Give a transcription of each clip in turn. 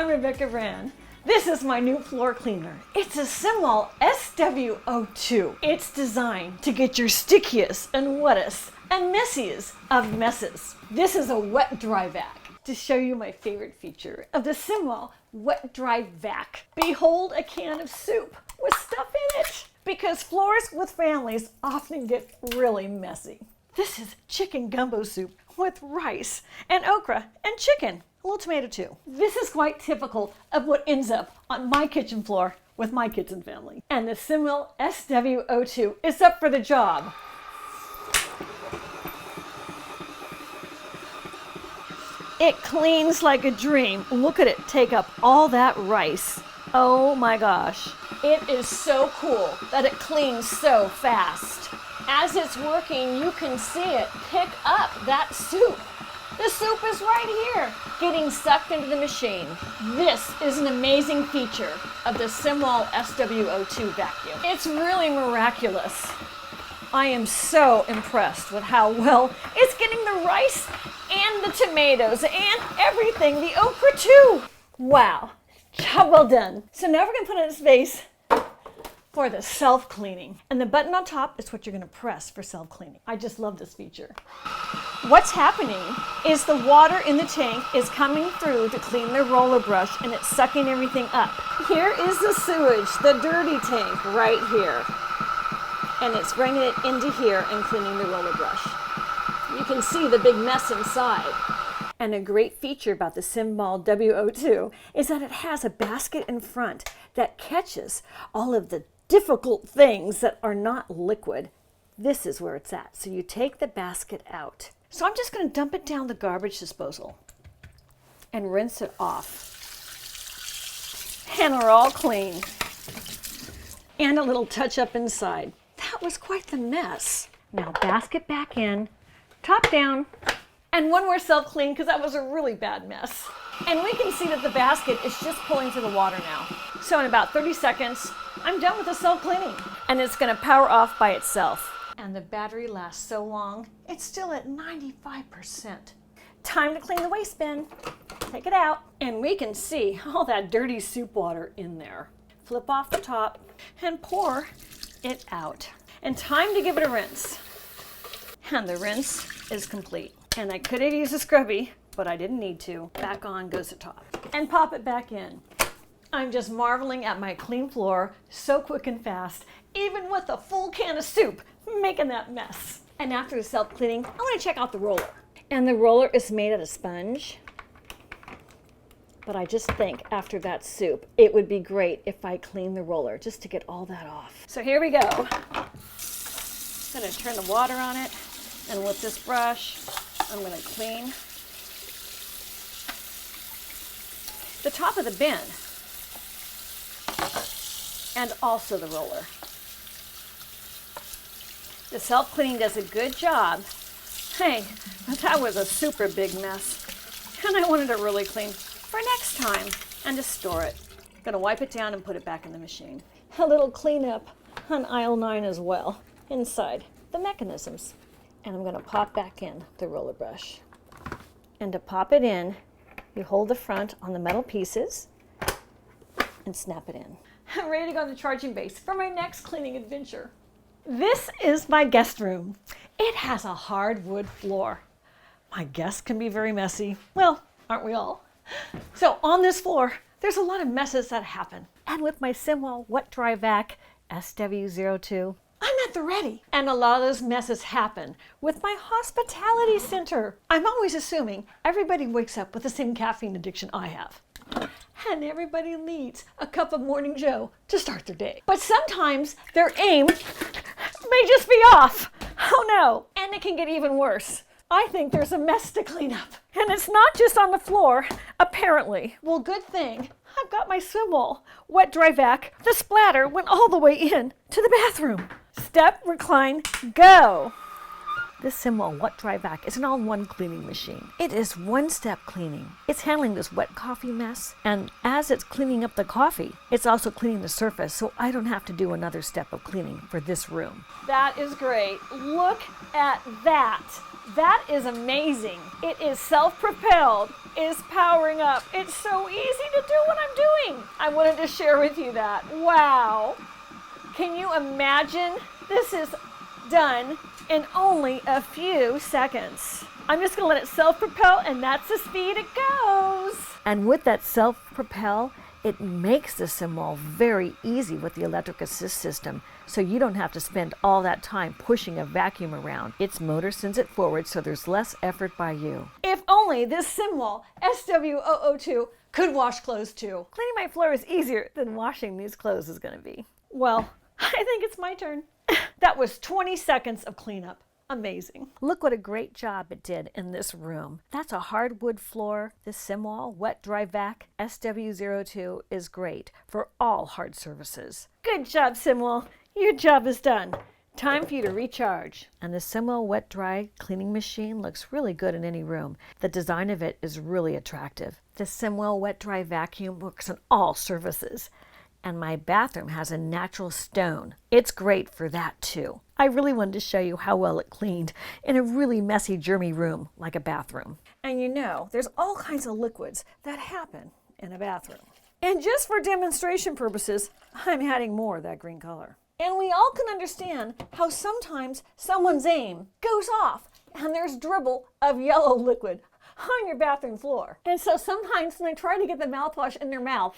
I'm Rebecca Brand. This is my new floor cleaner. It's a Simwal SW02. It's designed to get your stickiest and wettest and messiest of messes. This is a wet dry vac. To show you my favorite feature of the Simwal wet dry vac, behold a can of soup with stuff in it. Because floors with families often get really messy. This is chicken gumbo soup with rice and okra and chicken. A little tomato too. This is quite typical of what ends up on my kitchen floor with my kids and family. And the Simwal SW02 is up for the job. It cleans like a dream. Look at it take up all that rice. Oh my gosh. It is so cool that it cleans so fast. As it's working, you can see it pick up that soup. The soup is right here, getting sucked into the machine. This is an amazing feature of the Simwal SW02 vacuum. It's really miraculous. I am so impressed with how well it's getting the rice and the tomatoes and everything, the okra too. Wow, job well done. So now we're gonna put it in its base for the self-cleaning. And the button on top is what you're gonna press for self-cleaning. I just love this feature. What's happening is the water in the tank is coming through to clean the roller brush and it's sucking everything up. Here is the sewage, the dirty tank right here. And it's bringing it into here and cleaning the roller brush. You can see the big mess inside. And a great feature about the Simwal W02 is that it has a basket in front that catches all of the difficult things that are not liquid. This is where it's at. So you take the basket out. So I'm just going to dump it down the garbage disposal and rinse it off. And we're all clean. And a little touch up inside. That was quite the mess. Now basket back in, top down, and one more self-clean because that was a really bad mess. And we can see that the basket is just pulling to the water now. So in about 30 seconds, I'm done with the self-cleaning. And it's going to power off by itself. And the battery lasts so long, it's still at 95%. Time to clean the waste bin. Take it out. And we can see all that dirty soup water in there. Flip off the top and pour it out. And time to give it a rinse. And the rinse is complete. And I could have used a scrubby, but I didn't need to. Back on goes the top. And pop it back in. I'm just marveling at my clean floor, so quick and fast, even with a full can of soup, making that mess. And after the self-cleaning, I want to check out the roller. And the roller is made out of sponge. But I just think after that soup, it would be great if I clean the roller just to get all that off. So here we go. I'm going to turn the water on it, and with this brush, I'm going to clean the top of the bin and also the roller. The self-cleaning does a good job. Hey, that was a super big mess, and I wanted it really clean for next time and to store it. I'm gonna wipe it down and put it back in the machine. A little cleanup on aisle 9 as well, inside the mechanisms. And I'm gonna pop back in the roller brush. And to pop it in, you hold the front on the metal pieces and snap it in. I'm ready to go to the charging base for my next cleaning adventure. This is my guest room. It has a hardwood floor. My guests can be very messy. Well, aren't we all? So on this floor, there's a lot of messes that happen. And with my Simwal wet dry vac SW02, I'm at the ready. And a lot of those messes happen with my hospitality center. I'm always assuming everybody wakes up with the same caffeine addiction I have. And everybody needs a cup of Morning Joe to start their day. But sometimes their aim may just be off. Oh no. And it can get even worse. I think there's a mess to clean up. And it's not just on the floor, apparently. Well, good thing I've got my Simwal wet dry vac. The splatter went all the way in to the bathroom. Step, recline, go. This Simwal wet dry vac is an all-in-one cleaning machine. It is one-step cleaning. It's handling this wet coffee mess, and as it's cleaning up the coffee, it's also cleaning the surface, so I don't have to do another step of cleaning for this room. That is great. Look at that. That is amazing. It is self-propelled, is powering up. It's so easy to do what I'm doing. I wanted to share with you that. Wow. Can you imagine? This is done in only a few seconds. I'm just gonna let it self-propel, and that's the speed it goes. And with that self-propel, it makes the Simwal very easy with the electric assist system, so you don't have to spend all that time pushing a vacuum around. Its motor sends it forward, so there's less effort by you. If only this Simwal SW02 could wash clothes too. Cleaning my floor is easier than washing these clothes is gonna be. Well, I think it's my turn. That was 20 seconds of cleanup. Amazing. Look what a great job it did in this room. That's a hardwood floor. This Simwal Wet Dry Vac SW02 is great for all hard surfaces. Good job, Simwal. Your job is done. Time for you to recharge. And the Simwal Wet Dry cleaning machine looks really good in any room. The design of it is really attractive. The Simwal Wet Dry Vacuum works on all surfaces. And my bathroom has a natural stone. It's great for that too. I really wanted to show you how well it cleaned in a really messy, germy room like a bathroom. And you know, there's all kinds of liquids that happen in a bathroom. And just for demonstration purposes, I'm adding more of that green color. And we all can understand how sometimes someone's aim goes off and there's dribble of yellow liquid on your bathroom floor. And so sometimes when they try to get the mouthwash in their mouth,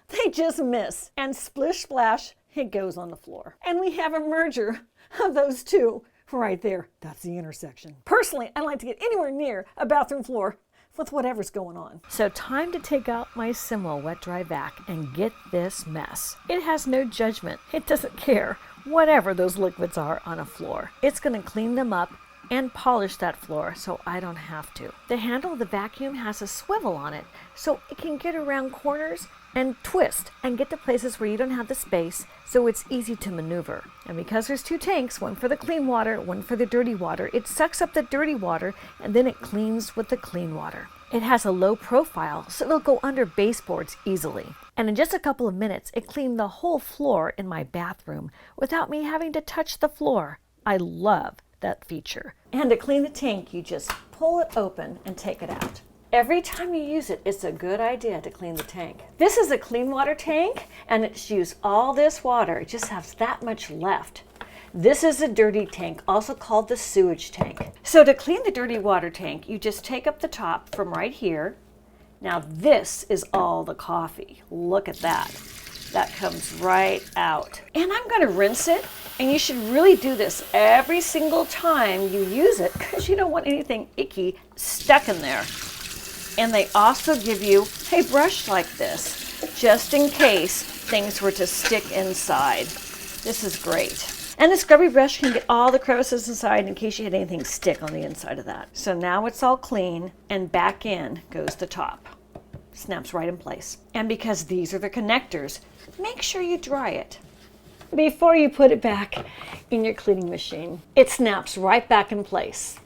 they just miss, and splish splash, it goes on the floor. And we have a merger of those two right there. That's the intersection. Personally, I like to get anywhere near a bathroom floor with whatever's going on. So time to take out my Simwal Wet Dry Vac and get this mess. It has no judgment. It doesn't care whatever those liquids are on a floor. It's going to clean them up and polish that floor so I don't have to. The handle of the vacuum has a swivel on it so it can get around corners and twist and get to places where you don't have the space, so it's easy to maneuver. And because there's two tanks, one for the clean water, one for the dirty water, it sucks up the dirty water and then it cleans with the clean water. It has a low profile, so it'll go under baseboards easily. And in just a couple of minutes, it cleaned the whole floor in my bathroom without me having to touch the floor. I love that feature. And to clean the tank, you just pull it open and take it out. Every time you use it, it's a good idea to clean the tank. This is a clean water tank, and it's used all this water. It just has that much left. This is a dirty tank, also called the sewage tank. So to clean the dirty water tank, you just take up the top from right here. Now this is all the coffee. Look at that. That comes right out. And I'm gonna rinse it, and you should really do this every single time you use it because you don't want anything icky stuck in there. And they also give you a brush like this, just in case things were to stick inside. This is great. And the scrubby brush can get all the crevices inside in case you had anything stick on the inside of that. So now it's all clean, and back in goes the top. Snaps right in place. And because these are the connectors, make sure you dry it before you put it back in your cleaning machine. It snaps right back in place.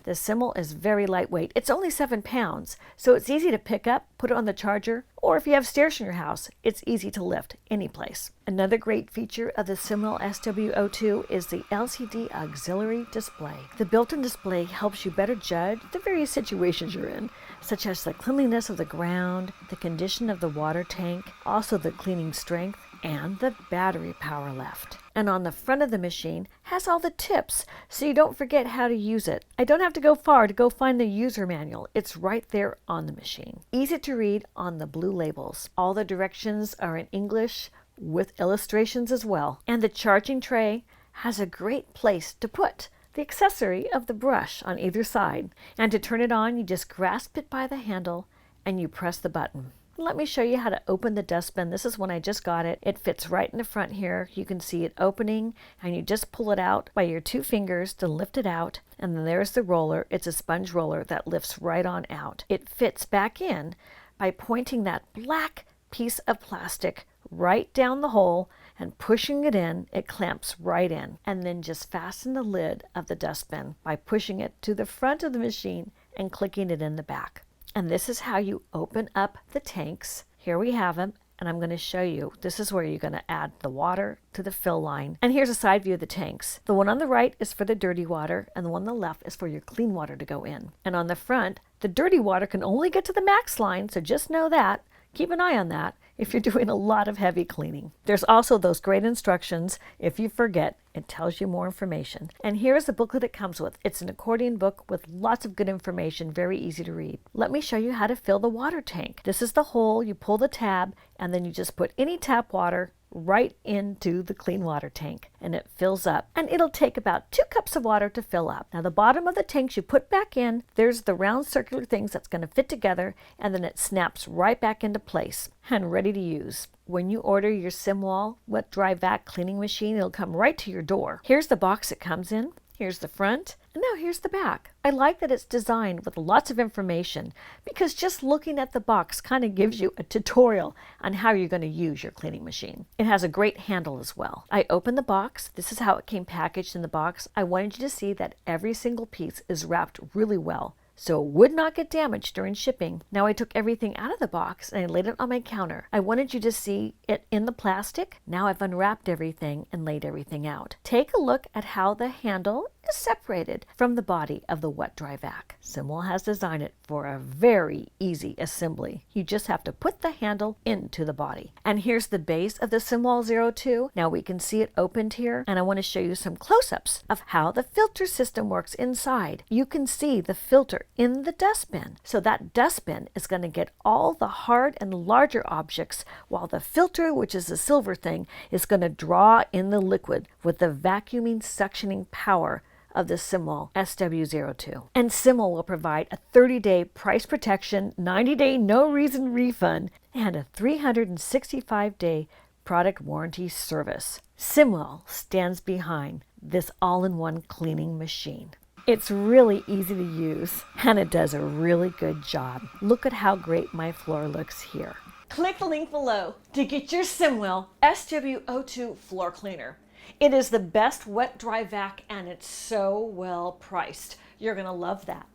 The Simwal is very lightweight. It's only 7 pounds, so it's easy to pick up, put it on the charger, or if you have stairs in your house, it's easy to lift any place. Another great feature of the Simwal SW02 is the LCD auxiliary display. The built-in display helps you better judge the various situations you're in, such as the cleanliness of the ground, the condition of the water tank, also the cleaning strength, and the battery power left. And on the front of the machine has all the tips so you don't forget how to use it. I don't have to go far to go find the user manual. It's right there on the machine. Easy to read on the blue labels. All the directions are in English with illustrations as well. And the charging tray has a great place to put the accessory of the brush on either side. And to turn it on, you just grasp it by the handle and you press the button. Let me show you how to open the dustbin. This is when I just got it. It fits right in the front here. You can see it opening, and you just pull it out by your 2 fingers to lift it out. And then there's the roller. It's a sponge roller that lifts right on out. It fits back in by pointing that black piece of plastic right down the hole and pushing it in. It clamps right in. And then just fasten the lid of the dustbin by pushing it to the front of the machine and clicking it in the back. And this is how you open up the tanks. Here we have them. and I'm going to show you. This is where you're going to add the water to the fill line. And here's a side view of the tanks. The one on the right is for the dirty water, and the one on the left is for your clean water to go in. And on the front, the dirty water can only get to the max line, so just know that. Keep an eye on that if you're doing a lot of heavy cleaning. There's also those great instructions. If you forget, it tells you more information. And here's the booklet it comes with. It's an accordion book with lots of good information, very easy to read. Let me show you how to fill the water tank. This is the hole. You pull the tab, and then you just put any tap water right into the clean water tank, and it fills up, and it'll take about 2 cups of water to fill up. Now the bottom of the tanks you put back in, there's the round circular things that's going to fit together, and then it snaps right back into place and ready to use. When you order your Simwal wet dry vac cleaning machine, it'll come right to your door. Here's the box it comes in. Here's the front, and now here's the back. I like that it's designed with lots of information because just looking at the box kind of gives you a tutorial on how you're going to use your cleaning machine. It has a great handle as well. I opened the box. This is how it came packaged in the box. I wanted you to see that every single piece is wrapped really well, so it would not get damaged during shipping. Now I took everything out of the box and I laid it on my counter. I wanted you to see it in the plastic. Now I've unwrapped everything and laid everything out. Take a look at how the handle is separated from the body of the wet dry vac. Simwal has designed it for a very easy assembly. You just have to put the handle into the body. And here's the base of the Simwal 02. Now we can see it opened here, and I want to show you some close-ups of how the filter system works inside. You can see the filter in the dustbin. So that dustbin is going to get all the hard and larger objects, while the filter, which is the silver thing, is going to draw in the liquid with the vacuuming suctioning power of the Simwal SW02. And Simwal will provide a 30-day price protection, 90-day no reason refund, and a 365-day product warranty service. Simwal stands behind this all-in-one cleaning machine. It's really easy to use, and it does a really good job. Look at how great my floor looks here. Click the link below to get your Simwal SW02 floor cleaner. It is the best wet dry vac, and it's so well priced. You're gonna love that.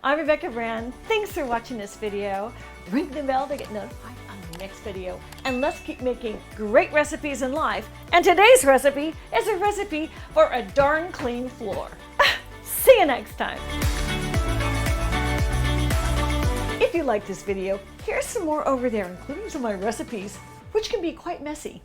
I'm Rebecca Brand. Thanks for watching this video. Ring the bell to get notified on the next video. And let's keep making great recipes in life. And today's recipe is a recipe for a darn clean floor. See you next time. If you like this video, here's some more over there, including some of my recipes, which can be quite messy.